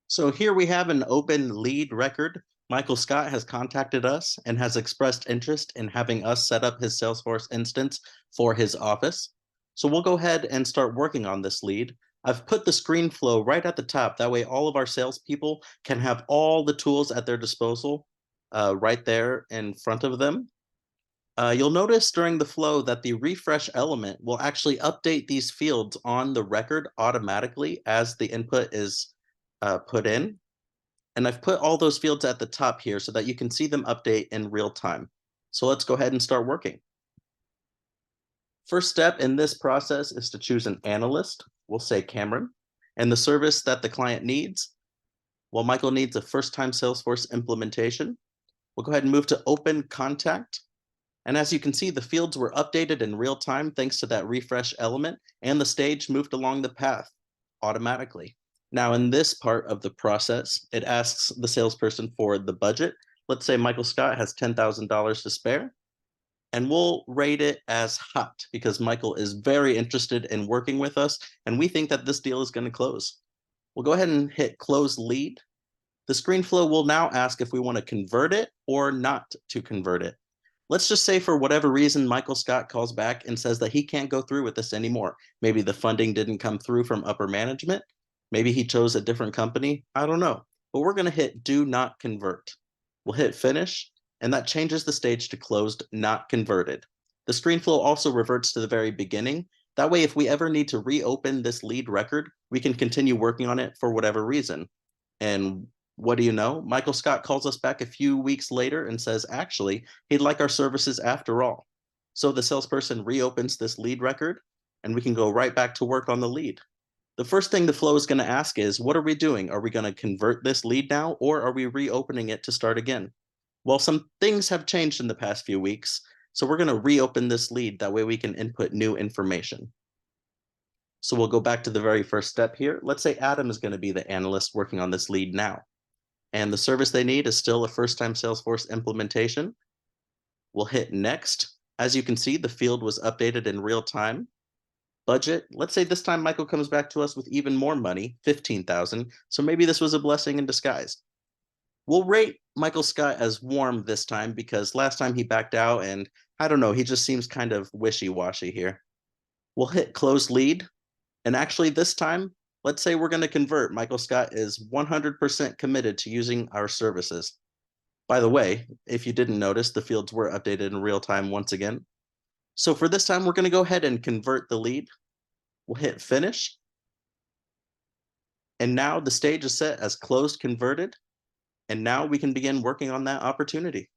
So here we have an open lead record. Michael Scott has contacted us and has expressed interest in having us set up his Salesforce instance for his office. So we'll go ahead and start working on this lead. I've put the screen flow right at the top. That way all of our salespeople can have all the tools at their disposal right there in front of them. You'll notice during the flow that the refresh element will actually update these fields on the record automatically as the input is put in. And I've put all those fields at the top here so that you can see them update in real time. So let's go ahead and start working. First step in this process is to choose an analyst. We'll say Cameron. And the service that the client needs. Well, Michael needs a first-time Salesforce implementation. We'll go ahead and move to Open Contact. And as you can see, the fields were updated in real time thanks to that refresh element, and the stage moved along the path automatically. Now, in this part of the process, it asks the salesperson for the budget. Let's say Michael Scott has $10,000 to spare, and we'll rate it as hot because Michael is very interested in working with us, and we think that this deal is going to close. We'll go ahead and hit Close Lead. The screen flow will now ask if we want to convert it or not to convert it. Let's just say for whatever reason, Michael Scott calls back and says that he can't go through with this anymore. Maybe the funding didn't come through from upper management. Maybe he chose a different company. I don't know. But we're going to hit Do Not Convert. We'll hit Finish, and that changes the stage to Closed, Not Converted. The screen flow also reverts to the very beginning. That way, if we ever need to reopen this lead record, we can continue working on it for whatever reason. And what do you know? Michael Scott calls us back a few weeks later and says, actually, he'd like our services after all. So the salesperson reopens this lead record, and we can go right back to work on the lead. The first thing the flow is going to ask is, what are we doing? Are we going to convert this lead now, or are we reopening it to start again? Well, some things have changed in the past few weeks, so we're going to reopen this lead. That way we can input new information. So we'll go back to the very first step here. Let's say Adam is going to be the analyst working on this lead now. And the service they need is still a first-time Salesforce implementation. We'll hit Next. As you can see, the field was updated in real time. Budget, let's say this time Michael comes back to us with even more money, 15,000. So maybe this was a blessing in disguise. We'll rate Michael Scott as warm this time because last time he backed out and I don't know, he just seems kind of wishy-washy here. We'll hit Close Lead. And actually this time, let's say we're going to convert. Michael Scott is 100% committed to using our services. By the way, if you didn't notice, the fields were updated in real time once again. So for this time, we're going to go ahead and convert the lead. We'll hit Finish. And now the stage is set as closed converted. And now we can begin working on that opportunity.